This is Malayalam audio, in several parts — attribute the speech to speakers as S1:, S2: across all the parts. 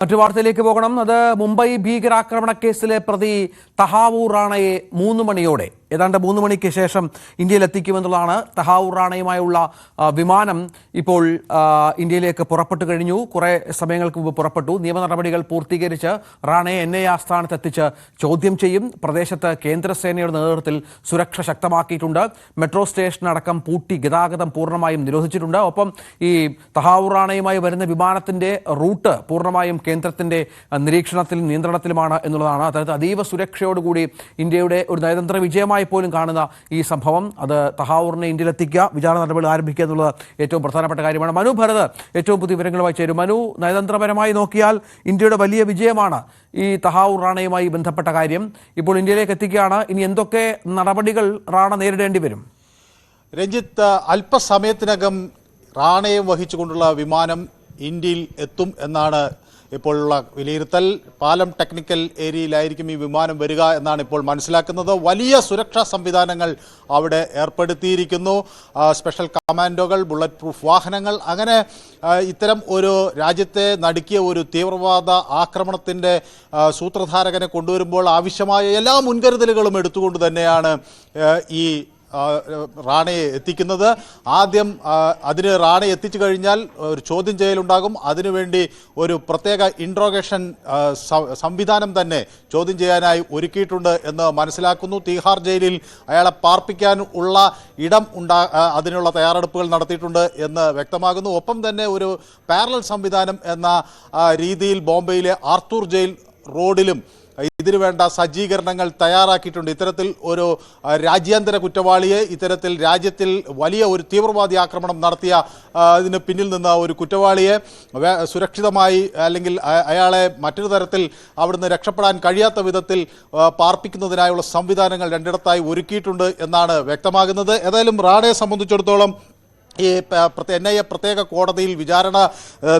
S1: മറ്റു വാർത്തയിലേക്ക് പോകണം. അത് മുംബൈ ഭീകരാക്രമണ കേസിലെ പ്രതി തഹാവൂർ റാണയെ 3 മണിയോടെ ഏതാണ്ട് 3 മണിക്ക് ശേഷം ഇന്ത്യയിൽ എത്തിക്കുമെന്നുള്ളതാണ്. തഹാവൂർ റാണയുമായുള്ള വിമാനം ഇപ്പോൾ ഇന്ത്യയിലേക്ക് പുറപ്പെട്ടു കഴിഞ്ഞു. കുറേ സമയങ്ങൾക്ക് മുമ്പ് പുറപ്പെട്ടു. നിയമ നടപടികൾ പൂർത്തീകരിച്ച് റാണയെ NIA ആസ്ഥാനത്ത് എത്തിച്ച് ചോദ്യം ചെയ്യും. പ്രദേശത്ത് കേന്ദ്രസേനയുടെ നേതൃത്വത്തിൽ സുരക്ഷ ശക്തമാക്കിയിട്ടുണ്ട്. മെട്രോ സ്റ്റേഷൻ അടക്കം പൂട്ടി ഗതാഗതം പൂർണ്ണമായും നിരോധിച്ചിട്ടുണ്ട്. ഒപ്പം ഈ തഹാവൂർ റാണയുമായി വരുന്ന വിമാനത്തിന്റെ റൂട്ട് പൂർണ്ണമായും കേന്ദ്രത്തിന്റെ നിയന്ത്രണത്തിലുമാണ് എന്നുള്ളതാണ്. അതായത് അതീവ സുരക്ഷയോടുകൂടി ഇന്ത്യയുടെ ഒരു നയതന്ത്ര വിജയമായി പോലും കാണുന്ന ഈ സംഭവം, അത് തഹാവൂറിനെ ഇന്ത്യയിലെത്തിക്കുക, വിചാരണ നടപടികൾ ആരംഭിക്കുക എന്നുള്ളത് ഏറ്റവും പ്രധാനപ്പെട്ട കാര്യമാണ്. മനു ഭരത് ഏറ്റവും പുതിയ വിവരങ്ങളുമായി ചേരും. മനു, നയതന്ത്രപരമായി നോക്കിയാൽ ഇന്ത്യയുടെ വലിയ വിജയമാണ് ഈ തഹാവൂർ റാണയുമായി ബന്ധപ്പെട്ട കാര്യം. ഇപ്പോൾ ഇന്ത്യയിലേക്ക് എത്തിക്കുകയാണ്. ഇനി എന്തൊക്കെ നടപടികൾ റാണ നേരിടേണ്ടി വരും?
S2: രഞ്ജിത്ത്, അല്പസമയത്തിനകം റാണയെ വഹിച്ചുകൊണ്ടുള്ള വിമാനം ഇന്ത്യയിൽ എത്തും എന്നാണ് ഇപ്പോഴുള്ള വിലയിരുത്തൽ. പാലം ടെക്നിക്കൽ ഏരിയയിലായിരിക്കും ഈ വിമാനം വരിക എന്നാണ് ഇപ്പോൾ മനസ്സിലാക്കുന്നത്. വലിയ സുരക്ഷാ സംവിധാനങ്ങൾ അവിടെ ഏർപ്പെടുത്തിയിരിക്കുന്നു. സ്പെഷ്യൽ കമാൻഡോകൾ, ബുള്ളറ്റ് പ്രൂഫ് വാഹനങ്ങൾ, അങ്ങനെ ഇത്തരം ഒരു രാജ്യത്തെ നടുക്കിയ ഒരു തീവ്രവാദ ആക്രമണത്തിൻ്റെ സൂത്രധാരകനെ കൊണ്ടുവരുമ്പോൾ ആവശ്യമായ എല്ലാ മുൻകരുതലുകളും എടുത്തുകൊണ്ട് തന്നെയാണ് ഈ റാണയെ എത്തിക്കുന്നത്. ആദ്യം അതിന് റാണയെ എത്തിച്ചു കഴിഞ്ഞാൽ ഒരു ചോദ്യം ചെയ്യലുണ്ടാകും. അതിനുവേണ്ടി ഒരു പ്രത്യേക ഇൻട്രോഗേഷൻ സംവിധാനം തന്നെ ചോദ്യം ചെയ്യാനായി ഒരുക്കിയിട്ടുണ്ട് എന്ന് മനസ്സിലാക്കുന്നു. തീഹാർ ജയിലിൽ അയാളെ പാർപ്പിക്കാൻ ഉള്ള ഇടം അതിനുള്ള തയ്യാറെടുപ്പുകൾ നടത്തിയിട്ടുണ്ട് എന്ന് വ്യക്തമാകുന്നു. ഒപ്പം തന്നെ ഒരു പാരലൽ സംവിധാനം എന്ന രീതിയിൽ ബോംബെയിലെ ആർത്തൂർ ജയിൽ റോഡിലും ഇതിനു വേണ്ട സജ്ജീകരണങ്ങൾ തയ്യാറാക്കിയിട്ടുണ്ട്. ഇത്തരത്തിൽ ഒരു രാജ്യാന്തര കുറ്റവാളിയെ, ഇത്തരത്തിൽ രാജ്യത്തിൽ വലിയ ഒരു തീവ്രവാദി ആക്രമണം നടത്തിയ ഇതിന് പിന്നിൽ നിന്ന് ഒരു കുറ്റവാളിയെ സുരക്ഷിതമായി, അല്ലെങ്കിൽ അയാളെ മറ്റൊരു തരത്തിൽ അവിടുന്ന് രക്ഷപ്പെടാൻ കഴിയാത്ത വിധത്തിൽ പാർപ്പിക്കുന്നതിനായുള്ള സംവിധാനങ്ങൾ രണ്ടിടത്തായി ഒരുക്കിയിട്ടുണ്ട് എന്നാണ് വ്യക്തമാകുന്നത്. ഏതായാലും റാണയെ സംബന്ധിച്ചിടത്തോളം ഈ NIA പ്രത്യേക കോടതിയിൽ വിചാരണ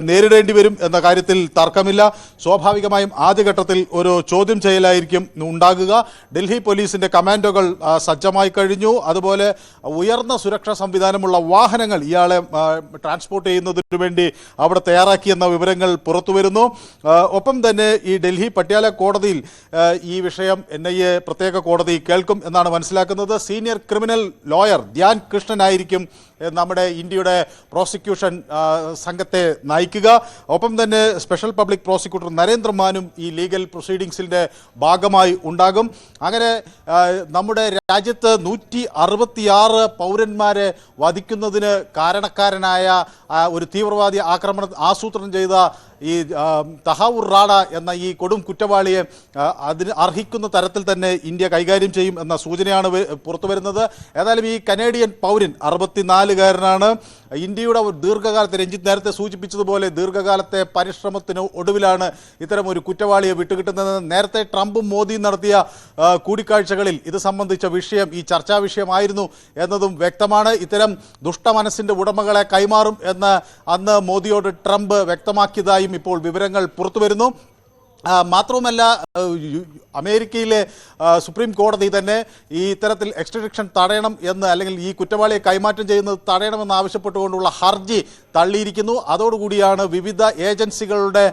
S2: നേരിടേണ്ടി വരും എന്ന കാര്യത്തിൽ തർക്കമില്ല. സ്വാഭാവികമായും ആദ്യഘട്ടത്തിൽ ഒരു ചോദ്യം ചെയ്യലായിരിക്കും ഉണ്ടാകുക. ഡൽഹി പോലീസിന്റെ കമാൻഡോകൾ സജ്ജമായി കഴിഞ്ഞു. അതുപോലെ ഉയർന്ന സുരക്ഷാ സംവിധാനമുള്ള വാഹനങ്ങൾ ഇയാളെ ട്രാൻസ്പോർട്ട് ചെയ്യുന്നതിനു വേണ്ടി അവിടെ തയ്യാറാക്കിയെന്ന വിവരങ്ങൾ പുറത്തു വരുന്നു. ഒപ്പം തന്നെ ഈ ഡൽഹി പട്യാല കോടതിയിൽ ഈ വിഷയം NIA പ്രത്യേക കോടതി കേൾക്കും എന്നാണ് മനസ്സിലാക്കുന്നത്. സീനിയർ ക്രിമിനൽ ലോയർ ധ്യാൻ കൃഷ്ണനായിരിക്കും നമ്മുടെ ഇന്ത്യയുടെ പ്രോസിക്യൂഷൻ സംഘത്തെ നയിക്കുക. ഒപ്പം തന്നെ സ്പെഷ്യൽ പബ്ലിക് പ്രോസിക്യൂട്ടർ നരേന്ദ്ര മാനും ഈ ലീഗൽ പ്രൊസീഡിങ്സിൻ്റെ ഭാഗമായി ഉണ്ടാകും. അങ്ങനെ നമ്മുടെ രാജ്യത്ത് 166 പൗരന്മാരെ വധിക്കുന്നതിന് കാരണക്കാരനായ ഒരു തീവ്രവാദി ആക്രമണം ആസൂത്രണം ചെയ്ത ഈ തഹാവൂർ റാണ എന്ന ഈ കൊടും കുറ്റവാളിയെ അതിന് അർഹിക്കുന്ന തരത്തിൽ തന്നെ ഇന്ത്യ കൈകാര്യം ചെയ്യും എന്ന സൂചനയാണ് പുറത്തു വരുന്നത്. ഏതായാലും ഈ കനേഡിയൻ പൗരൻ 64കാരനാണ്. ഇന്ത്യയുടെ ദീർഘകാലത്തെ, രഞ്ജിത്ത് നേരത്തെ സൂചിപ്പിച്ചതുപോലെ, ദീർഘകാലത്തെ പരിശ്രമത്തിന് ഒടുവിലാണ് ഇത്തരം ഒരു കുറ്റവാളിയെ വിട്ടുകിട്ടുന്നത്. നേരത്തെ ട്രംപും മോദിയും നടത്തിയ കൂടിക്കാഴ്ചകളിൽ ഇത് സംബന്ധിച്ച വിഷയം ഈ ചർച്ചാ വിഷയമായിരുന്നു എന്നതും വ്യക്തമാണ്. ഇത്തരം ദുഷ്ടമനസ്സിൻ്റെ ഉടമകളെ കൈമാറും എന്ന് അന്ന് മോദിയോട് ട്രംപ് വ്യക്തമാക്കിയതായും ഇപ്പോൾ വിവരങ്ങൾ പുറത്തുവരുന്നു. മാത്രവുമല്ല, അമേരിക്കയിലെ സുപ്രീം കോടതി തന്നെ ഈ ഇത്തരത്തിൽ എക്സ്ട്രഡിക്ഷൻ തടയണം എന്ന്, അല്ലെങ്കിൽ ഈ കുറ്റവാളിയെ കൈമാറ്റം ചെയ്യുന്നത് തടയണമെന്ന് ആവശ്യപ്പെട്ടുകൊണ്ടുള്ള ഹർജി തള്ളിയിരിക്കുന്നു. അതോടുകൂടിയാണ് വിവിധ ഏജൻസികളുടെ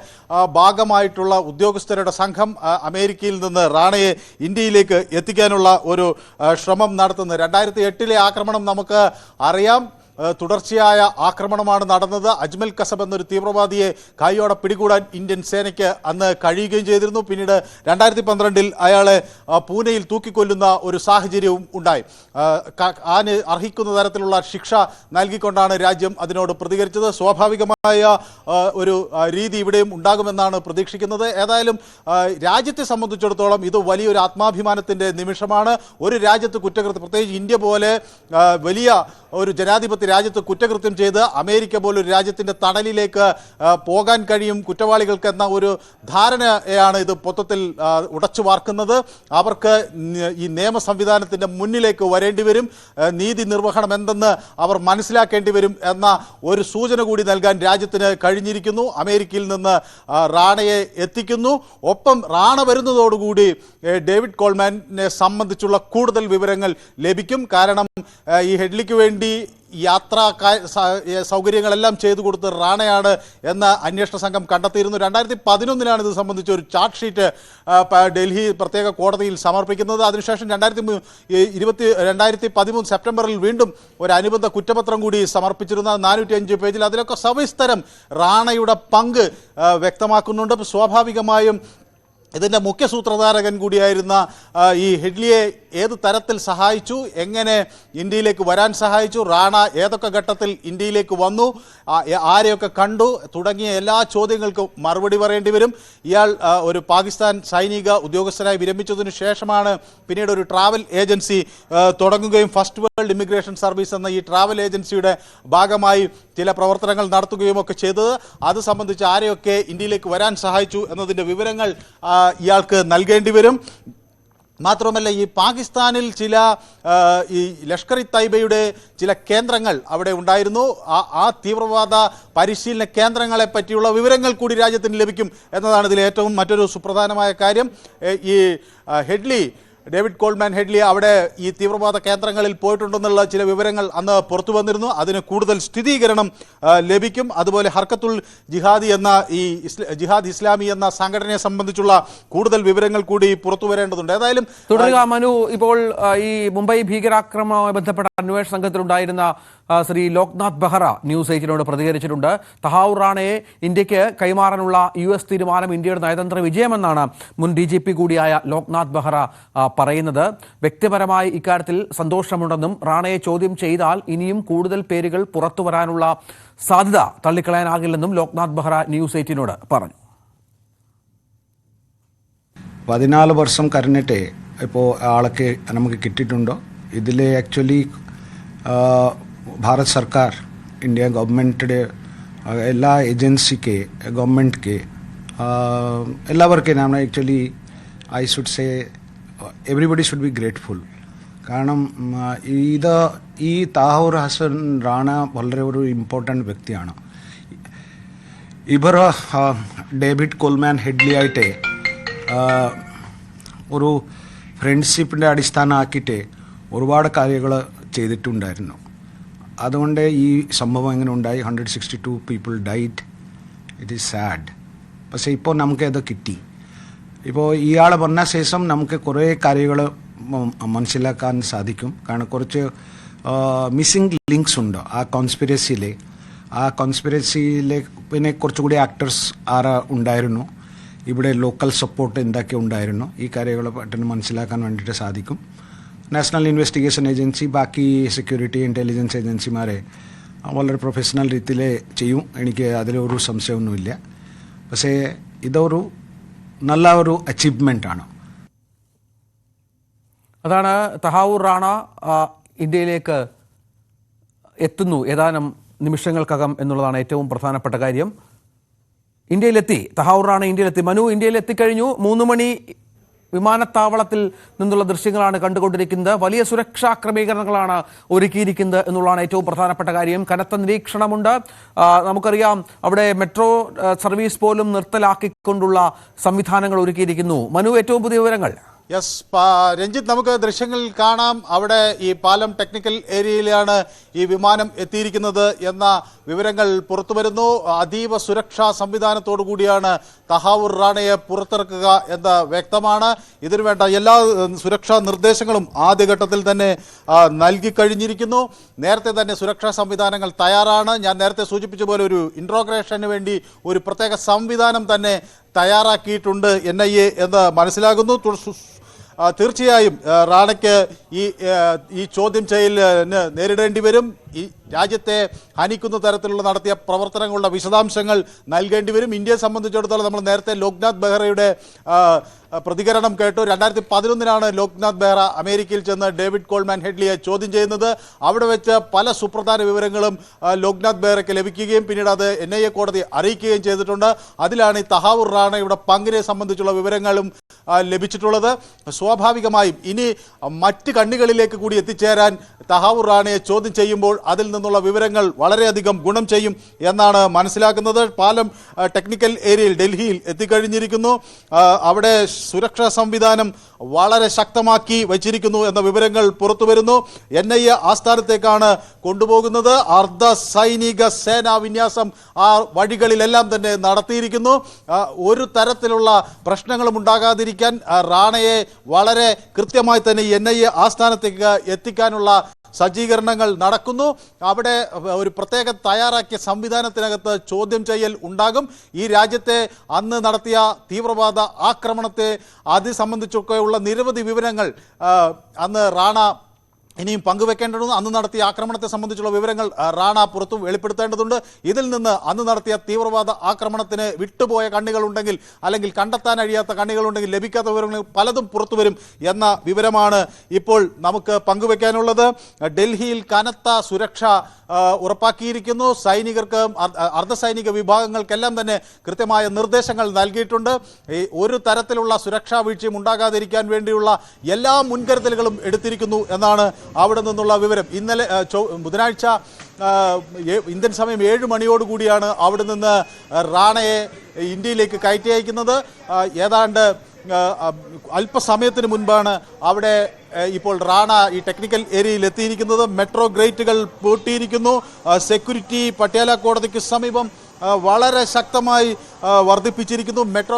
S2: ഭാഗമായിട്ടുള്ള ഉദ്യോഗസ്ഥരുടെ സംഘം അമേരിക്കയിൽ നിന്ന് റാണയെ ഇന്ത്യയിലേക്ക് എത്തിക്കാനുള്ള ഒരു ശ്രമം നടത്തുന്നത്. 2008 ആക്രമണം നമുക്ക് അറിയാം. തുടർച്ചയായ ആക്രമണമാണ് നടന്നത്. അജ്മൽ കസബ് എന്നൊരു തീവ്രവാദിയെ കൈയോടെ പിടികൂടാൻ ഇന്ത്യൻ സേനയ്ക്ക് അന്ന് കഴിയുകയും ചെയ്തിരുന്നു. പിന്നീട് 2012 അയാളെ പൂനെയിൽ തൂക്കിക്കൊല്ലുന്ന ഒരു സാഹചര്യവും ഉണ്ടായി. അതിന് അർഹിക്കുന്ന തരത്തിലുള്ള ശിക്ഷ നൽകിക്കൊണ്ടാണ് രാജ്യം അതിനോട് പ്രതികരിച്ചത്. സ്വാഭാവികമായ ഒരു രീതി ഇവിടെയും ഉണ്ടാകുമെന്നാണ് പ്രതീക്ഷിക്കുന്നത്. ഏതായാലും രാജ്യത്തെ സംബന്ധിച്ചിടത്തോളം ഇത് വലിയൊരു ആത്മാഭിമാനത്തിൻ്റെ നിമിഷമാണ്. ഒരു രാജ്യത്ത് കുറ്റകൃത്യം, പ്രത്യേകിച്ച് ഇന്ത്യ പോലെ വലിയ ഒരു ജനാധിപത്യ രാജ്യത്ത് കുറ്റകൃത്യം ചെയ്ത് അമേരിക്ക പോലൊരു രാജ്യത്തിൻ്റെ തണലിലേക്ക് പോകാൻ കഴിയും കുറ്റവാളികൾക്ക് എന്ന ഒരു ധാരണയാണ് ഇത് മൊത്തത്തിൽ ഉടച്ചു വാർക്കുന്നത്. അവർക്ക് ഈ നിയമ സംവിധാനത്തിൻ്റെ മുന്നിലേക്ക് വരേണ്ടി വരും, നീതി നിർവഹണം എന്തെന്ന് അവർ മനസ്സിലാക്കേണ്ടി വരും എന്ന ഒരു സൂചന കൂടി നൽകാൻ രാജ്യത്തിന് കഴിഞ്ഞിരിക്കുന്നു. അമേരിക്കയിൽ നിന്ന് റാണയെ എത്തിക്കുന്നു. ഒപ്പം റാണ വരുന്നതോടുകൂടി ഡേവിഡ് കോൾമാനെ സംബന്ധിച്ചുള്ള കൂടുതൽ വിവരങ്ങൾ ലഭിക്കും. കാരണം ഈ ഹെഡ്ലിക്ക് വേണ്ടി യാത്രാ സൗകര്യങ്ങളെല്ലാം ചെയ്തു കൊടുത്ത് റാണയാണ് എന്ന് അന്വേഷണ സംഘം കണ്ടെത്തിയിരുന്നു. 2011 ഇത് സംബന്ധിച്ച് ഒരു ചാർട്ട് ഷീറ്റ് ഡൽഹി പ്രത്യേക കോടതിയിൽ സമർപ്പിക്കുന്നത്. അതിനുശേഷം 2013 സെപ്റ്റംബറിൽ വീണ്ടും ഒരു അനുബന്ധ കുറ്റപത്രം കൂടി സമർപ്പിച്ചിരുന്ന 405 പേജിൽ അതിലൊക്കെ സവിസ്തരം റാണയുടെ പങ്ക് വ്യക്തമാക്കുന്നുണ്ട്. സ്വാഭാവികമായും ഇതിൻ്റെ മുഖ്യ സൂത്രധാരകൻ കൂടിയായിരുന്ന ഈ ഹെഡ്ലിയെ ഏത് തരത്തിൽ സഹായിച്ചു, എങ്ങനെ ഇന്ത്യയിലേക്ക് വരാൻ സഹായിച്ചു, റാണ ഏതൊക്കെ ഘട്ടത്തിൽ ഇന്ത്യയിലേക്ക് വന്നു, ആരെയൊക്കെ കണ്ടു തുടങ്ങിയ എല്ലാ ചോദ്യങ്ങൾക്കും മറുപടി പറയേണ്ടി വരും. ഇയാൾ ഒരു പാകിസ്ഥാൻ സൈനിക ഉദ്യോഗസ്ഥനായി വിരമിച്ചതിനു ശേഷമാണ് പിന്നീട് ഒരു ട്രാവൽ ഏജൻസി തുടങ്ങുകയും ഫസ്റ്റ് വേൾഡ് ഇമിഗ്രേഷൻ സർവീസ് എന്ന ഈ ട്രാവൽ ഏജൻസിയുടെ ഭാഗമായി ചില പ്രവർത്തനങ്ങൾ നടത്തുകയും ഒക്കെ ചെയ്തത്. അത് സംബന്ധിച്ച് ആരെയൊക്കെ ഇന്ത്യയിലേക്ക് വരാൻ സഹായിച്ചു എന്നതിൻ്റെ വിവരങ്ങൾ ഇയാൾക്ക് നൽകേണ്ടി വരും. മാത്രമല്ല ഈ പാകിസ്ഥാനിൽ ചില ഈ ലഷ്കർ ഇ തൈബയുടെ ചില കേന്ദ്രങ്ങൾ അവിടെ ഉണ്ടായിരുന്നു. ആ തീവ്രവാദ പരിശീലന കേന്ദ്രങ്ങളെ പറ്റിയുള്ള വിവരങ്ങൾ കൂടി രാജ്യത്തിന് ലഭിക്കും എന്നതാണ് ഇതിലെ ഏറ്റവും മറ്റൊരു സുപ്രധാനമായ കാര്യം. ഈ ഹെഡ്ലി ഡേവിഡ് കോൾമാൻ ഹെഡ്ലി അവിടെ ഈ തീവ്രവാദ കേന്ദ്രങ്ങളിൽ പോയിട്ടുണ്ടെന്നുള്ള ചില വിവരങ്ങൾ അന്ന് പുറത്തു വന്നിരുന്നു. അതിന് കൂടുതൽ സ്ഥിരീകരണം ലഭിക്കും. അതുപോലെ ഹർക്കത്തുൽ ജിഹാദി എന്ന ഈ ജിഹാദ് ഇസ്ലാമി എന്ന സംഘടനയെ സംബന്ധിച്ചുള്ള കൂടുതൽ വിവരങ്ങൾ കൂടി പുറത്തു വരേണ്ടതുണ്ട്. ഏതായാലും
S1: തുടരുക മനു. ഇപ്പോൾ ഈ മുംബൈ ഭീകരാക്രമണവുമായി ബന്ധപ്പെട്ട അന്വേഷണ സംഘത്തിലുണ്ടായിരുന്ന ശ്രീ ലോക്നാഥ് ബെഹ്റ ന്യൂസ് 8 പ്രതികരിച്ചിട്ടുണ്ട്. തഹാവൂർ റാണയെ ഇന്ത്യക്ക് കൈമാറാനുള്ള US തീരുമാനം ഇന്ത്യയുടെ നയതന്ത്ര വിജയമെന്നാണ് മുൻ DGP കൂടിയായ ലോക്നാഥ് ബെഹ്റ പറയുന്നത്. വ്യക്തിപരമായി ഇക്കാര്യത്തിൽ സന്തോഷമുണ്ടെന്നും റാണയെ ചോദ്യം ചെയ്താൽ ഇനിയും കൂടുതൽ പേരുകൾ പുറത്തു വരാനുള്ള സാധ്യത തള്ളിക്കളയാനാകില്ലെന്നും ലോക്നാഥ് ബെഹ്റ ന്യൂസ് 8 പറഞ്ഞു.
S3: 14 വർഷം കഴിഞ്ഞിട്ട് ഇപ്പോൾ ആളൊക്കെ നമുക്ക് കിട്ടിയിട്ടുണ്ടോ? ഇതിൽ ആക്ച്വലി ഭാരത് സർക്കാർ ഇന്ത്യ ഗവൺമെൻറ്റിൻ്റെ എല്ലാ ഏജൻസിക്ക് ഗവൺമെൻറ്റിക്ക് എല്ലാവർക്കും നമ്മൾ actually I should say everybody should be grateful. കാരണം ഈ താഹൂർ ഹസൻ റാണ വളരെ ഒരു ഇമ്പോർട്ടൻ്റ് വ്യക്തിയാണ്. ഇവർ ഡേവിഡ് കോൾമാൻ ഹെഡ്ലി ആയിട്ട് ഒരു ഫ്രണ്ട്ഷിപ്പിൻ്റെ അടിസ്ഥാനമാക്കിയിട്ട് ഒരുപാട് കാര്യങ്ങൾ ചെയ്തിട്ടുണ്ടായിരുന്നു. അതുകൊണ്ട് ഈ സംഭവം എങ്ങനെ ഉണ്ടായി? 162 people died. It is sad. പക്ഷേ ഇപ്പോൾ നമുക്ക് അത് കിട്ടി. ഇപ്പോൾ ഇയാൾ വന്ന ശേഷം നമുക്ക് കുറേ കാര്യങ്ങൾ മനസ്സിലാക്കാൻ സാധിക്കും. കാരണം കുറച്ച് മിസ്സിംഗ് ലിങ്ക്സ് ഉണ്ട് ആ കോൺസ്പിരസിയിലെ. പിന്നെ കുറച്ചുകൂടി ആക്ടേഴ്സ് ഉണ്ടായിരുന്നു. ഇവിടെ ലോക്കൽ സപ്പോർട്ട് എന്തൊക്കെ ഉണ്ടായിരുന്നു. ഈ കാര്യങ്ങൾ പെട്ടെന്ന് മനസ്സിലാക്കാൻ വേണ്ടിയിട്ട് സാധിക്കും. നാഷണൽ ഇൻവെസ്റ്റിഗേഷൻ ഏജൻസി ബാക്കി സെക്യൂരിറ്റി ഇൻ്റലിജൻസ് ഏജൻസിമാരെ വളരെ പ്രൊഫഷണൽ രീതിയിൽ ചെയ്യും. എനിക്ക് അതിലൊരു സംശയമൊന്നുമില്ല. പക്ഷേ ഇതൊരു നല്ല ഒരു അച്ചീവ്മെൻ്റാണ്.
S1: അതാണ് തഹാവൂർ റാണ ഇന്ത്യയിലേക്ക് എത്തുന്നു ഏതാനും നിമിഷങ്ങൾക്കകം എന്നുള്ളതാണ് ഏറ്റവും പ്രധാനപ്പെട്ട കാര്യം. ഇന്ത്യയിലെത്തി തഹാവൂർ റാണ ഇന്ത്യയിലെത്തി. മനു ഇന്ത്യയിൽ എത്തിക്കഴിഞ്ഞു. 3 മണി വിമാനത്താവളത്തിൽ നിന്നുള്ള ദൃശ്യങ്ങളാണ് കണ്ടുകൊണ്ടിരിക്കുന്നത്. വലിയ സുരക്ഷാ ക്രമീകരണങ്ങളാണ് ഒരുക്കിയിരിക്കുന്നത് എന്നുള്ളതാണ് ഏറ്റവും പ്രധാനപ്പെട്ട കാര്യം. കനത്ത നിരീക്ഷണമുണ്ട്. നമുക്കറിയാം അവിടെ മെട്രോ സർവീസ് പോലും നിർത്തലാക്കിക്കൊണ്ടുള്ള സംവിധാനങ്ങൾ ഒരുക്കിയിരിക്കുന്നു. മനു, ഏറ്റവും പുതിയ വിവരങ്ങൾ.
S2: യെസ് രഞ്ജിത്ത്, നമുക്ക് ദൃശ്യങ്ങളിൽ കാണാം. അവിടെ ഈ പാലം ടെക്നിക്കൽ ഏരിയയിലാണ് ഈ വിമാനം എത്തിയിരിക്കുന്നത് എന്ന വിവരങ്ങൾ പുറത്തു വരുന്നു. അതീവ സുരക്ഷാ സംവിധാനത്തോടു കൂടിയാണ് തഹാവൂർ റാണയെ പുറത്തിറക്കുക എന്ന് വ്യക്തമാണ്. ഇതിനു വേണ്ട എല്ലാ സുരക്ഷാ നിർദ്ദേശങ്ങളും ആദ്യഘട്ടത്തിൽ തന്നെ നൽകിക്കഴിഞ്ഞിരിക്കുന്നു. നേരത്തെ തന്നെ സുരക്ഷാ സംവിധാനങ്ങൾ തയ്യാറാണ്. ഞാൻ നേരത്തെ സൂചിപ്പിച്ച പോലെ ഒരു ഇൻട്രോഗ്രേഷന് വേണ്ടി ഒരു പ്രത്യേക സംവിധാനം തന്നെ തയ്യാറാക്കിയിട്ടുണ്ട് NIA എന്ന് മനസ്സിലാകുന്നു. തീർച്ചയായും റാണയ്ക്ക് ഈ ചോദ്യം ചെയ്യലിന് നേരിടേണ്ടി വരും. ഈ രാജ്യത്തെ ഹനിക്കുന്ന തരത്തിലുള്ള നടത്തിയ പ്രവർത്തനങ്ങളുടെ വിശദാംശങ്ങൾ നൽകേണ്ടി വരും. ഇന്ത്യയെ സംബന്ധിച്ചിടത്തോളം നമ്മൾ നേരത്തെ ലോക്നാഥ് ബെഹ്റയുടെ പ്രതികരണം കേട്ടു. 2011 ലോക്നാഥ് ബെഹ്റ അമേരിക്കയിൽ ചെന്ന് ഡേവിഡ് കോൾമാൻ ഹെഡ്ലിയെ ചോദ്യം ചെയ്യുന്നത്. അവിടെ വെച്ച് പല സുപ്രധാന വിവരങ്ങളും ലോക്നാഥ് ബെഹ്റയ്ക്ക് ലഭിക്കുകയും പിന്നീട് അത് NIA കോടതി അറിയിക്കുകയും ചെയ്തിട്ടുണ്ട്. അതിലാണ് ഈ തഹാവൂർ റാണയുടെ പങ്കിനെ സംബന്ധിച്ചുള്ള വിവരങ്ങളും ലഭിച്ചിട്ടുള്ളത്. സ്വാഭാവികമായും ഇനി മറ്റ് കണ്ണികളിലേക്ക് കൂടി എത്തിച്ചേരാൻ തഹാവൂർ റാണയെ ചോദ്യം ചെയ്യുമ്പോൾ അതിൽ നിന്നുള്ള വിവരങ്ങൾ വളരെയധികം ഗുണം ചെയ്യും എന്നാണ് മനസ്സിലാക്കുന്നത്. പാലം ടെക്നിക്കൽ ഏരിയയിൽ ഡൽഹിയിൽ എത്തിക്കഴിഞ്ഞിരിക്കുന്നു. അവിടെ സുരക്ഷാ സംവിധാനം വളരെ ശക്തമാക്കി വച്ചിരിക്കുന്നു എന്ന വിവരങ്ങൾ പുറത്തു വരുന്നു. NIA ആസ്ഥാനത്തേക്കാണ് കൊണ്ടുപോകുന്നത്. അർദ്ധ സൈനിക സേനാ വിന്യാസം ആ വഴികളിലെല്ലാം തന്നെ നടത്തിയിരിക്കുന്നു. ഒരു തരത്തിലുള്ള പ്രശ്നങ്ങളും ഉണ്ടാകാതിരിക്കാൻ റാണയെ വളരെ കൃത്യമായി തന്നെ NIA ആസ്ഥാനത്തേക്ക് എത്തിക്കാനുള്ള സജ്ജീകരണങ്ങൾ നടക്കുന്നു. അവിടെ ഒരു പ്രത്യേക തയ്യാറാക്കിയ സംവിധാനത്തിനകത്ത് ചോദ്യം ചെയ്യൽ ഉണ്ടാകും. ഈ രാജ്യത്തെ അന്ന് നടത്തിയ തീവ്രവാദ ആക്രമണത്തെ അത് സംബന്ധിച്ചൊക്കെയുള്ള നിരവധി വിവരങ്ങൾ അന്ന് റാണ ഇനിയും പങ്കുവെക്കേണ്ടതുണ്ട്. അന്ന് നടത്തിയ ആക്രമണത്തെ സംബന്ധിച്ചുള്ള വിവരങ്ങൾ റാണ പുറത്തു വെളിപ്പെടുത്തേണ്ടതുണ്ട്. ഇതിൽ നിന്ന് അന്ന് നടത്തിയ തീവ്രവാദ ആക്രമണത്തിന് വിട്ടുപോയ കണ്ണികളുണ്ടെങ്കിൽ അല്ലെങ്കിൽ കണ്ടെത്താൻ കഴിയാത്ത കണ്ണികളുണ്ടെങ്കിൽ ലഭിക്കാത്ത വിവരങ്ങൾ പലതും പുറത്തു വരും എന്ന വിവരമാണ് ഇപ്പോൾ നമുക്ക് പങ്കുവെക്കാനുള്ളത്. ഡൽഹിയിൽ കനത്ത സുരക്ഷ ഉറപ്പാക്കിയിരിക്കുന്നു. സൈനികർക്ക് അർദ്ധസൈനിക വിഭാഗങ്ങൾക്കെല്ലാം തന്നെ കൃത്യമായ നിർദ്ദേശങ്ങൾ നൽകിയിട്ടുണ്ട്. ഒരു തരത്തിലുള്ള സുരക്ഷാ വീഴ്ചയും ഉണ്ടാകാതിരിക്കാൻ വേണ്ടിയുള്ള എല്ലാ മുൻകരുതലുകളും എടുത്തിരിക്കുന്നു എന്നാണ് അവിടെ നിന്നുള്ള വിവരം. ഇന്നലെ ബുധനാഴ്ച ഇന്ത്യൻ സമയം 7 മണിയോടുകൂടിയാണ് അവിടെ നിന്ന് റാണയെ ഇന്ത്യയിലേക്ക് കയറ്റി അയക്കുന്നത്. ഏതാണ്ട് അല്പസമയത്തിന് മുൻപാണ് അവിടെ ഇപ്പോൾ റാണ ഈ ടെക്നിക്കൽ ഏരിയയിൽ എത്തിയിരിക്കുന്നത്. മെട്രോ ഗേറ്റുകൾ പൂട്ടിയിരിക്കുന്നു. സെക്യൂരിറ്റി പട്യാല കോടതിക്ക് സമീപം വളരെ ശക്തമായി വർദ്ധിപ്പിച്ചിരിക്കുന്നു. മെട്രോ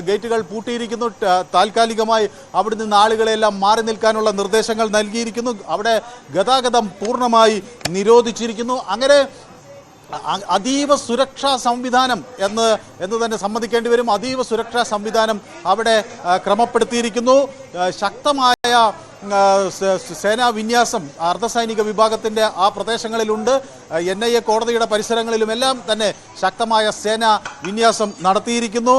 S2: ഗേറ്റുകൾ പൂട്ടിയിരിക്കുന്നു. താൽക്കാലികമായി അവിടെ നിന്ന് ആളുകളെല്ലാം മാറി നിൽക്കാനുള്ള നിർദ്ദേശങ്ങൾ നൽകിയിരിക്കുന്നു. അവിടെ ഗതാഗതം പൂർണ്ണമായി നിരോധിച്ചിരിക്കുന്നു. അങ്ങനെ അതീവ സുരക്ഷാ സംവിധാനം എന്ന് തന്നെ സമ്മതിക്കേണ്ടി വരും. അതീവ സുരക്ഷാ സംവിധാനം അവിടെ ക്രമപ്പെടുത്തിയിരിക്കുന്നു. ശക്തമായ സേനാ വിന്യാസം അർദ്ധസൈനിക വിഭാഗത്തിൻ്റെ ആ പ്രദേശങ്ങളിലുണ്ട്. NIA കോടതിയുടെ പരിസരങ്ങളിലുമെല്ലാം തന്നെ ശക്തമായ സേനാ വിന്യാസം നടത്തിയിരിക്കുന്നു.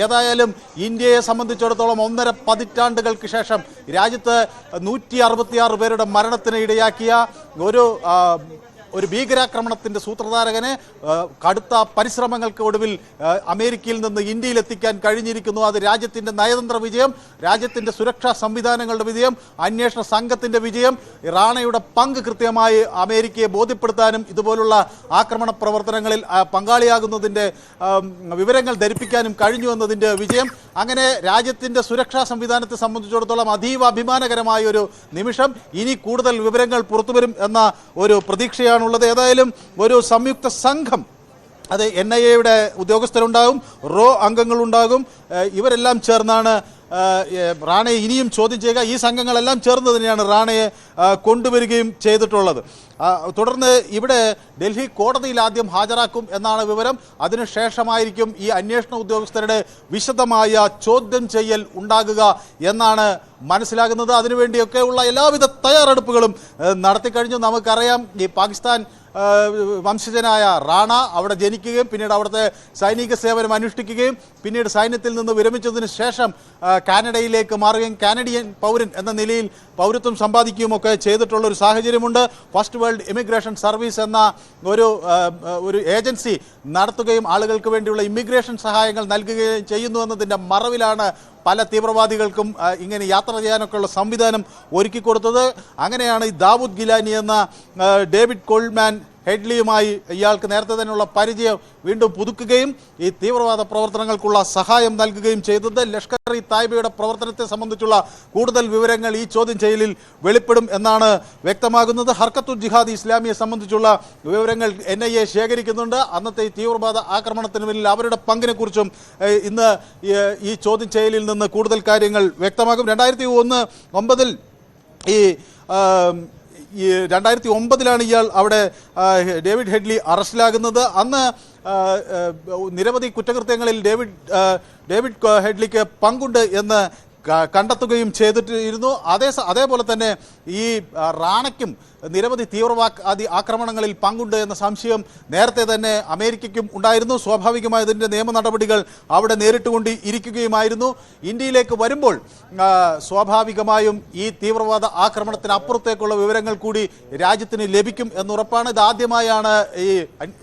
S2: ഏതായാലും ഇന്ത്യയെ സംബന്ധിച്ചിടത്തോളം 1.5 പതിറ്റാണ്ടുകൾക്ക് ശേഷം രാജ്യത്ത് 166 പേരുടെ മരണത്തിന് ഇടയാക്കിയ ഒരു ഭീകരാക്രമണത്തിൻ്റെ സൂത്രധാരകനെ കടുത്ത പരിശ്രമങ്ങൾക്ക് ഒടുവിൽ അമേരിക്കയിൽ നിന്ന് ഇന്ത്യയിൽ എത്തിക്കാൻ കഴിഞ്ഞിരിക്കുന്നു. അത് രാജ്യത്തിൻ്റെ നയതന്ത്ര വിജയം, രാജ്യത്തിൻ്റെ സുരക്ഷാ സംവിധാനങ്ങളുടെ വിജയം, അന്വേഷണ സംഘത്തിൻ്റെ വിജയം, റാണയുടെ പങ്ക് കൃത്യമായി അമേരിക്കയെ ബോധ്യപ്പെടുത്താനും ഇതുപോലുള്ള ആക്രമണ പ്രവർത്തനങ്ങളിൽ പങ്കാളിയാകുന്നതിൻ്റെ വിവരങ്ങൾ ധരിപ്പിക്കാനും കഴിഞ്ഞു എന്നതിൻ്റെ വിജയം. അങ്ങനെ രാജ്യത്തിൻ്റെ സുരക്ഷാ സംവിധാനത്തെ സംബന്ധിച്ചിടത്തോളം അതീവ അഭിമാനകരമായ ഒരു നിമിഷം. ഇനി കൂടുതൽ വിവരങ്ങൾ പുറത്തുവരും എന്ന ഒരു പ്രതീക്ഷയാണ് ഉള്ളത്. ഏതായാലും ഒരു സംയുക്ത സംഘം, അത് NIA-യുടെ ഉദ്യോഗസ്ഥരുണ്ടാകും, റോ അംഗങ്ങളുണ്ടാകും. ഇവരെല്ലാം ചേർന്നാണ് റാണയെ ഇനിയും ചോദ്യം ചെയ്യുക. ഈ സംഘങ്ങളെല്ലാം ചേർന്ന് തന്നെയാണ് റാണയെ കൊണ്ടുവരികയും ചെയ്തിട്ടുള്ളത്. തുടർന്ന് ഇവിടെ ഡൽഹി കോടതിയിൽ ആദ്യം ഹാജരാക്കും എന്നാണ് വിവരം. അതിനുശേഷമായിരിക്കും ഈ അന്വേഷണ ഉദ്യോഗസ്ഥരുടെ വിശദമായ ചോദ്യം ചെയ്യൽ ഉണ്ടാകുക എന്നാണ് മനസ്സിലാകുന്നത്. അതിനുവേണ്ടിയൊക്കെയുള്ള എല്ലാവിധ തയ്യാറെടുപ്പുകളും നടത്തിക്കഴിഞ്ഞു. നമുക്കറിയാം, ഈ പാകിസ്ഥാൻ വംശജനായ റാണ അവിടെ ജനിക്കുകയും പിന്നീട് അവിടുത്തെ സൈനിക സേവനം അനുഷ്ഠിക്കുകയും പിന്നീട് സൈന്യത്തിൽ നിന്ന് വിരമിച്ചതിന് ശേഷം കാനഡയിലേക്ക് മാറുകയും കാനഡിയൻ പൗരൻ എന്ന നിലയിൽ പൗരത്വം സമ്പാദിക്കുകയും ഒക്കെ ചെയ്തിട്ടുള്ള ഒരു സാഹചര്യമുണ്ട്. ഫസ്റ്റ് വേൾഡ് ഇമിഗ്രേഷൻ സർവീസ് എന്ന ഒരു ഏജൻസി നടത്തുകയും ആളുകൾക്ക് വേണ്ടിയുള്ള ഇമിഗ്രേഷൻ സഹായങ്ങൾ നൽകുകയും ചെയ്യുന്നു എന്നതിൻ്റെ മറവിലാണ് പല തീവ്രവാദികൾക്കും ഇങ്ങനെ യാത്ര ചെയ്യാനൊക്കെയുള്ള സംവിധാനം ഒരുക്കി കൊടുത്തത്. അങ്ങനെയാണ് ഈ ദാവൂദ് ഗിലാനി എന്ന ഡേവിഡ് കോൾമാൻ ഹെഡ്ലിയുമായി ഇയാൾക്ക് നേരത്തെ തന്നെയുള്ള പരിചയം വീണ്ടും പുതുക്കുകയും ഈ തീവ്രവാദ പ്രവർത്തനങ്ങൾക്കുള്ള സഹായം നൽകുകയും ചെയ്തത്. ലഷ്കർ ഇ തായ്ബയുടെ പ്രവർത്തനത്തെ സംബന്ധിച്ചുള്ള കൂടുതൽ വിവരങ്ങൾ ഈ ചോദ്യം ചെയ്യലിൽ വെളിപ്പെടും എന്നാണ് വ്യക്തമാകുന്നത്. ഹർക്കത്തുൽ ജിഹാദ് ഇസ്ലാമിയെ സംബന്ധിച്ചുള്ള വിവരങ്ങൾ NIA ശേഖരിക്കുന്നുണ്ട്. അന്നത്തെ ഈ തീവ്രവാദ ആക്രമണത്തിന് പിന്നിൽ അവരുടെ പങ്കിനെക്കുറിച്ചും ഇന്ന് ഈ ചോദ്യം ചെയ്യലിൽ നിന്ന് കൂടുതൽ കാര്യങ്ങൾ വ്യക്തമാകും. 2009 ഈ 2009 ഇയാൾ അവിടെ ഡേവിഡ് ഹെഡ്ലി അറസ്റ്റിലാകുന്നത്. അന്ന് നിരവധി കുറ്റകൃത്യങ്ങളിൽ ഡേവിഡ് ഹെഡ്ലിക്ക് പങ്കുണ്ട് എന്ന് കണ്ടെത്തുകയും ചെയ്തിട്ടിരുന്നു. അതേപോലെ തന്നെ ഈ റാണയ്ക്കും നിരവധി തീവ്രവാദി ആക്രമണങ്ങളിൽ പങ്കുണ്ട് എന്ന സംശയം നേരത്തെ തന്നെ അമേരിക്കയ്ക്കും ഉണ്ടായിരുന്നു. സ്വാഭാവികമായി ഇതിൻ്റെ നിയമ നടപടികൾ അവിടെ നേരിട്ടുകൊണ്ട് ഇരിക്കുകയുമായിരുന്നു. ഇന്ത്യയിലേക്ക് വരുമ്പോൾ സ്വാഭാവികമായും ഈ തീവ്രവാദ ആക്രമണത്തിന് അപ്പുറത്തേക്കുള്ള വിവരങ്ങൾ കൂടി രാജ്യത്തിന് ലഭിക്കും എന്നുറപ്പാണ്. ഇതാദ്യമായാണ് ഈ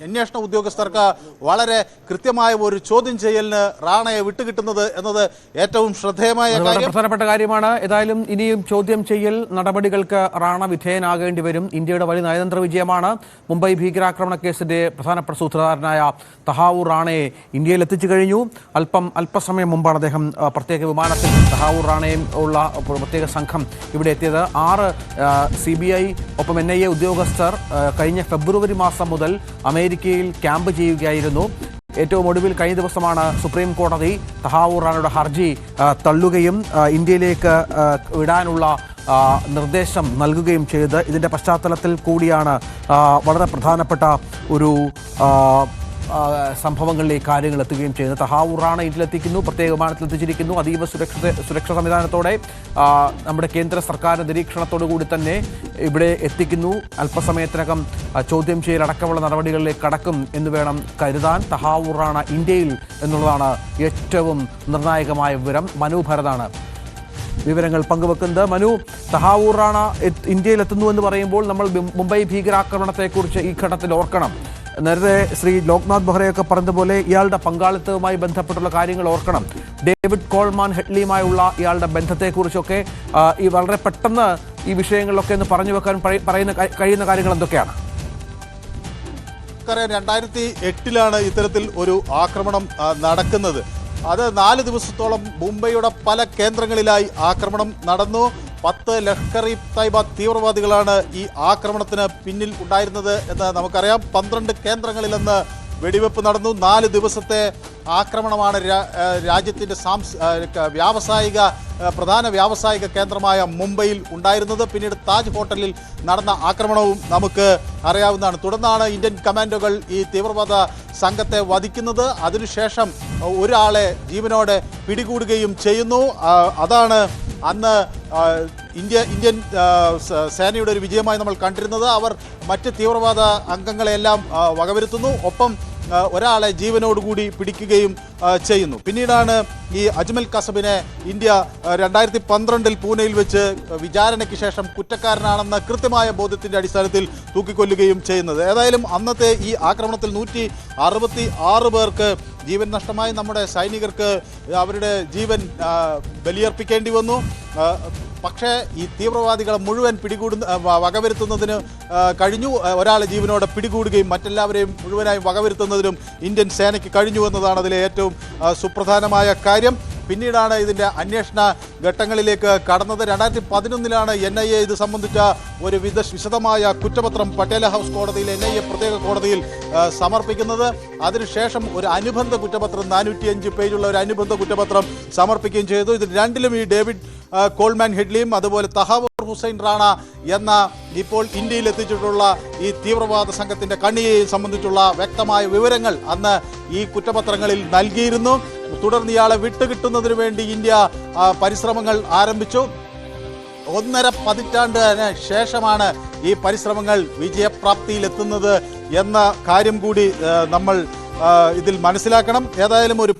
S2: അന്വേഷണ ഉദ്യോഗസ്ഥർക്ക് വളരെ കൃത്യമായ ഒരു ചോദ്യം ചെയ്യലിന് റാണയെ വിട്ടുകിട്ടുന്നത് എന്നത് ഏറ്റവും ശ്രദ്ധേയമായ
S1: പ്രധാനപ്പെട്ട കാര്യമാണ്. ഏതായാലും ഇനിയും ചോദ്യം ചെയ്യൽ നടപടികൾ നടപടികൾക്ക് റാണ വിധേയനാകേണ്ടി വരും. ഇന്ത്യയുടെ വലിയ നയതന്ത്ര വിജയമാണ്. മുംബൈ ഭീകരാക്രമണ കേസിന്റെ പ്രധാനപ്പെട്ട സൂത്രധാരനായ തഹാവൂർ റാണയെ ഇന്ത്യയിൽ എത്തിച്ചു കഴിഞ്ഞു. അല്പസമയം മുമ്പാണ് അദ്ദേഹം പ്രത്യേക വിമാനത്തിൽ തഹാവൂർ റാണയും ഉള്ള പ്രത്യേക സംഘം ഇവിടെ എത്തിയത്. 6 CBI ഒപ്പം NIA ഉദ്യോഗസ്ഥർ കഴിഞ്ഞ ഫെബ്രുവരി മാസം മുതൽ അമേരിക്കയിൽ ക്യാമ്പ് ചെയ്യുകയായിരുന്നു. ഏറ്റവും ഒടുവിൽ കഴിഞ്ഞ ദിവസമാണ് സുപ്രീം കോടതി തഹാവൂർ റാണയുടെ ഹർജി തള്ളുകയും ഇന്ത്യയിലേക്ക് വിടാനുള്ള നിർദ്ദേശം നൽകുകയും ചെയ്തത്. ഇതിൻ്റെ പശ്ചാത്തലത്തിൽ കൂടിയാണ് വളരെ പ്രധാനപ്പെട്ട ഒരു സംഭവങ്ങളിലേക്ക് കാര്യങ്ങൾ എത്തുകയും ചെയ്യുന്നത്. തഹാവൂർ റാണ ഇന്ത്യയിലെത്തിക്കുന്നു, പ്രത്യേക വിമാനത്തിൽ എത്തിച്ചിരിക്കുന്നു. അതീവ സുരക്ഷാ സംവിധാനത്തോടെ നമ്മുടെ കേന്ദ്ര സർക്കാരിൻ്റെ നിരീക്ഷണത്തോടു കൂടി തന്നെ ഇവിടെ എത്തിക്കുന്നു. അല്പസമയത്തിനകം ചോദ്യം ചെയ്യലടക്കമുള്ള നടപടികളിലേക്ക് കടക്കും എന്ന് വേണം കരുതാൻ. തഹാവൂർ റാണ ഇന്ത്യയിൽ എന്നുള്ളതാണ് ഏറ്റവും നിർണായകമായ വിവരം. മനു ഭരതാണ് വിവരങ്ങൾ പങ്കുവെക്കുന്നത്. മനു, തഹാവൂർ റാണ ഇന്ത്യയിൽ എത്തുന്നു എന്ന് പറയുമ്പോൾ നമ്മൾ മുംബൈ ഭീകരാക്രമണത്തെക്കുറിച്ച് ഈ ഘട്ടത്തിൽ ഓർക്കണം. നേരത്തെ ശ്രീ ലോക്നാഥ് ബെഹ്റയൊക്കെ പറഞ്ഞതുപോലെ ഇയാളുടെ പങ്കാളിത്തവുമായി ബന്ധപ്പെട്ടുള്ള കാര്യങ്ങൾ ഓർക്കണം. ഡേവിഡ് കോൾമാൻ ഹെഡ്ലിയുമായുള്ള ഇയാളുടെ ബന്ധത്തെക്കുറിച്ചൊക്കെ ഈ വളരെ പെട്ടെന്ന് ഈ വിഷയങ്ങളിലൊക്കെ ഒന്ന് പറഞ്ഞു വെക്കാൻ കഴിയുന്ന കാര്യങ്ങൾ എന്തൊക്കെയാണ്?
S2: 2008 ഇത്തരത്തിൽ ഒരു ആക്രമണം നടക്കുന്നത്. അത് 4 ദിവസത്തോളം മുംബൈയുടെ പല കേന്ദ്രങ്ങളിലായി ആക്രമണം നടന്നു. 10 ലഷ്കർ-ഇ-തൈബ തീവ്രവാദികളാണ് ഈ ആക്രമണത്തിന് പിന്നിൽ ഉണ്ടായിരുന്നത് എന്ന് നമുക്കറിയാം. 12 കേന്ദ്രങ്ങളിൽ നിന്ന് വെടിവെപ്പ് നടന്നു. 4 ദിവസത്തെ ആക്രമണമാണ് രാജ്യത്തിൻ്റെ പ്രധാന വ്യാവസായിക കേന്ദ്രമായ മുംബൈയിൽ ഉണ്ടായിരുന്നത്. പിന്നീട് താജ് ഹോട്ടലിൽ നടന്ന ആക്രമണവും നമുക്ക് അറിയാവുന്നതാണ്. തുടർന്നാണ് ഇന്ത്യൻ കമാൻഡോകൾ ഈ തീവ്രവാദ സംഘത്തെ വധിക്കുന്നത്. അതിനുശേഷം ജീവനോടെ പിടികൂടുകയും ചെയ്യുന്നു. അതാണ് അന്ന് ഇന്ത്യൻ സേനയുടെ ഒരു വിജയമായി നമ്മൾ കണ്ടിരുന്നത്. അവർ മറ്റ് തീവ്രവാദ അംഗങ്ങളെല്ലാം വകവരുത്തുന്നു, ഒപ്പം ഒരാളെ ജീവനോടുകൂടി പിടിക്കുകയും ചെയ്യുന്നു. പിന്നീടാണ് ഈ അജ്മൽ കസബിനെ ഇന്ത്യ 2012 പൂനെയിൽ വെച്ച് വിചാരണയ്ക്ക് ശേഷം കുറ്റക്കാരനാണെന്ന കൃത്യമായ ബോധ്യത്തിൻ്റെ അടിസ്ഥാനത്തിൽ തൂക്കിക്കൊല്ലുകയും ചെയ്യുന്നത്. ഏതായാലും അന്നത്തെ ഈ ആക്രമണത്തിൽ 166 പേർക്ക് ജീവൻ നഷ്ടമായി. നമ്മുടെ സൈനികർക്ക് അവരുടെ ജീവൻ ബലിയർപ്പിക്കേണ്ടി വന്നു. പക്ഷേ ഈ തീവ്രവാദികളെ മുഴുവൻ വകവരുത്തുന്നതിന് കഴിഞ്ഞു. ഒരാളെ ജീവനോടെ പിടികൂടുകയും മറ്റെല്ലാവരെയും മുഴുവനായും വകവരുത്തുന്നതിനും ഇന്ത്യൻ സേനയ്ക്ക് കഴിഞ്ഞു എന്നതാണ് അതിലെ ഏറ്റവും സുപ്രധാനമായ കാര്യം. പിന്നീടാണ് ഇതിൻ്റെ അന്വേഷണ ഘട്ടങ്ങളിലേക്ക് കടന്നത്. 2011 NIA ഇത് സംബന്ധിച്ച ഒരു വിശദമായ കുറ്റപത്രം പട്ടേല ഹൗസ് കോടതിയിൽ NIA പ്രത്യേക കോടതിയിൽ സമർപ്പിക്കുന്നത്. അതിനുശേഷം ഒരു അനുബന്ധ കുറ്റപത്രം 405 പേജുള്ള ഒരു അനുബന്ധ കുറ്റപത്രം സമർപ്പിക്കുകയും ചെയ്തു. ഇതിൽ രണ്ടിലും ഈ ഡേവിഡ് കോൾമാൻ ഹെഡ്ലിയും അതുപോലെ തഹാവൂർ ഹുസൈൻ റാണ എന്ന ഇപ്പോൾ ഇന്ത്യയിൽ എത്തിച്ചിട്ടുള്ള ഈ തീവ്രവാദ സംഘത്തിൻ്റെ കണ്ണിയെയും സംബന്ധിച്ചുള്ള വ്യക്തമായ വിവരങ്ങൾ അന്ന് ഈ കുറ്റപത്രങ്ങളിൽ നൽകിയിരുന്നു. തുടർന്ന് ഇയാളെ വിട്ടുകിട്ടുന്നതിന് വേണ്ടി ഇന്ത്യ പരിശ്രമങ്ങൾ ആരംഭിച്ചു. 1.5 പതിറ്റാണ്ടിന് ശേഷമാണ് ഈ പരിശ്രമങ്ങൾ വിജയപ്രാപ്തിയിലെത്തുന്നത് എന്ന കാര്യം കൂടി നമ്മൾ ഇതിൽ മനസ്സിലാക്കണം. ഏതായാലും ഒരു